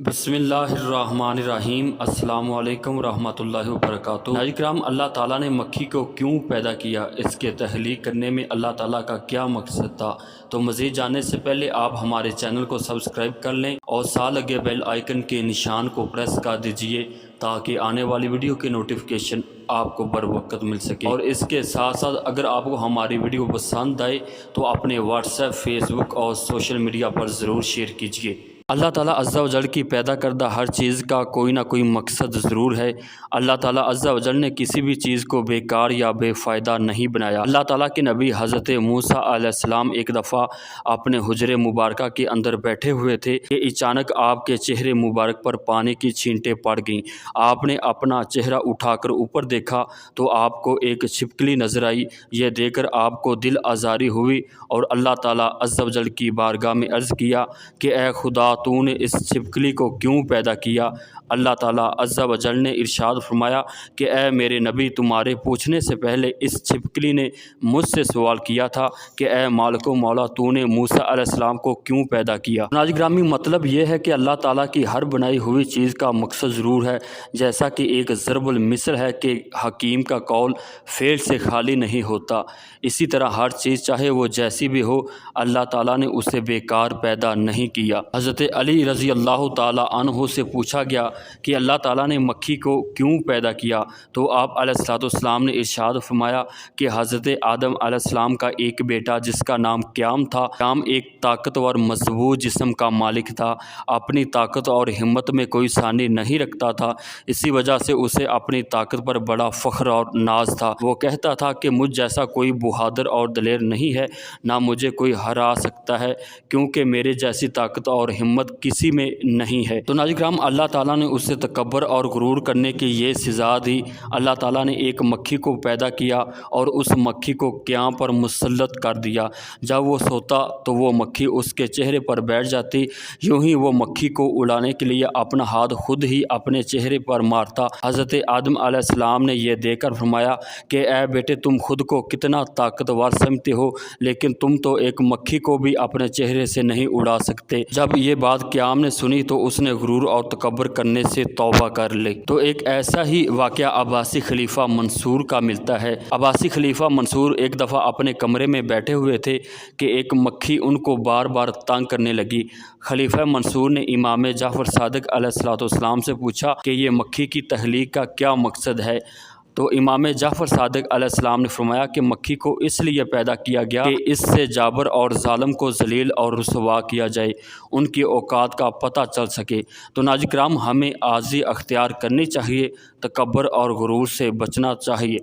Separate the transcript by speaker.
Speaker 1: بسم اللہ الرحمن الرحیم۔ السلام علیکم ورحمۃ اللہ وبرکاتہ۔ ناظرین کرام، اللہ تعالیٰ نے مکھی کو کیوں پیدا کیا، اس کے تخلیق کرنے میں اللہ تعالیٰ کا کیا مقصد تھا؟ تو مزید جاننے سے پہلے آپ ہمارے چینل کو سبسکرائب کر لیں اور ساتھ لگے بیل آئیکن کے نشان کو پریس کر دیجئے تاکہ آنے والی ویڈیو کی نوٹیفیکیشن آپ کو بر وقت مل سکے۔ اور اس کے ساتھ ساتھ اگر آپ کو ہماری ویڈیو پسند آئے تو اپنے واٹس ایپ، فیس بک اور سوشل میڈیا پر ضرور شیئر کیجیے۔ اللہ تعالیٰ عز و جل کی پیدا کردہ ہر چیز کا کوئی نہ کوئی مقصد ضرور ہے۔ اللہ تعالیٰ عز و جل نے کسی بھی چیز کو بیکار یا بے فائدہ نہیں بنایا۔ اللہ تعالیٰ کے نبی حضرت موسیٰ علیہ السلام ایک دفعہ اپنے حجرے مبارکہ کے اندر بیٹھے ہوئے تھے کہ اچانک آپ کے چہرے مبارک پر پانی کی چھینٹیں پڑ گئیں۔ آپ نے اپنا چہرہ اٹھا کر اوپر دیکھا تو آپ کو ایک چھپکلی نظر آئی۔ یہ دیکھ کر آپ کو دل آزاری ہوئی اور اللہ تعالیٰ عز و جل کی بارگاہ میں عرض کیا کہ اے خدا، تو نے اس چھپکلی کو کیوں پیدا کیا؟ اللہ تعالیٰ عز و جل نے ارشاد فرمایا کہ اے میرے نبی، تمہارے پوچھنے سے پہلے اس چھپکلی نے مجھ سے سوال کیا تھا کہ اے مالک و مولا، تو نے موسیٰ علیہ السلام کو کیوں پیدا کیا؟ ناظرین گرامی، مطلب یہ ہے کہ اللہ تعالیٰ کی ہر بنائی ہوئی چیز کا مقصد ضرور ہے، جیسا کہ ایک ضرب المثل ہے کہ حکیم کا قول فعل سے خالی نہیں ہوتا۔ اسی طرح ہر چیز چاہے وہ جیسی بھی ہو، اللہ تعالیٰ نے اسے بیکار پیدا نہیں کیا۔ حضرت علی رضی اللہ تعالیٰ عنہ سے پوچھا گیا کہ اللہ تعالیٰ نے مکھی کو کیوں پیدا کیا؟ تو آپ علیہ السلام نے ارشاد فرمایا کہ حضرت آدم علیہ السلام کا ایک بیٹا جس کا نام قیام تھا، قیام ایک طاقتور مضبوط جسم کا مالک تھا، اپنی طاقت اور ہمت میں کوئی ثانی نہیں رکھتا تھا، اسی وجہ سے اسے اپنی طاقت پر بڑا فخر اور ناز تھا۔ وہ کہتا تھا کہ مجھ جیسا کوئی بہادر اور دلیر نہیں ہے، نہ مجھے کوئی ہرا سکتا ہے، کیونکہ میرے جیسی طاقت اور ہمت کسی میں نہیں ہے۔ تو ناظرین کرام، اللہ تعالیٰ نے اسے تکبر اور غرور کرنے کی یہ سزا دی۔ اللہ تعالیٰ نے ایک مکھی کو پیدا کیا اور اس مکھی کو قیام پر مسلط کر دیا۔ جب وہ سوتا تو وہ مکھی اس کے چہرے پر بیٹھ جاتی، یوں ہی وہ مکھی کو اڑانے کے لیے اپنا ہاتھ خود ہی اپنے چہرے پر مارتا۔ حضرت آدم علیہ السلام نے یہ دیکھ کر فرمایا کہ اے بیٹے، تم خود کو کتنا طاقتور سمجھتے ہو، لیکن تم تو ایک مکھی کو بھی اپنے چہرے سے نہیں اڑا سکتے۔ جب یہ بات قیام نے سنی تو اس نے غرور اور تکبر کرنے سے توبہ کر لی۔ تو ایک ایسا ہی واقعہ عباسی خلیفہ منصور کا ملتا ہے۔ عباسی خلیفہ منصور ایک دفعہ اپنے کمرے میں بیٹھے ہوئے تھے کہ ایک مکھی ان کو بار بار تنگ کرنے لگی۔ خلیفہ منصور نے امام جعفر صادق علیہ السلام سے پوچھا کہ یہ مکھی کی تخلیق کا کیا مقصد ہے؟ تو امام جعفر صادق علیہ السلام نے فرمایا کہ مکھی کو اس لیے پیدا کیا گیا کہ اس سے جابر اور ظالم کو ذلیل اور رسوا کیا جائے، ان کی اوقات کا پتہ چل سکے۔ تو ناظرین کرام، ہمیں عاجزی اختیار کرنی چاہیے، تکبر اور غرور سے بچنا چاہیے۔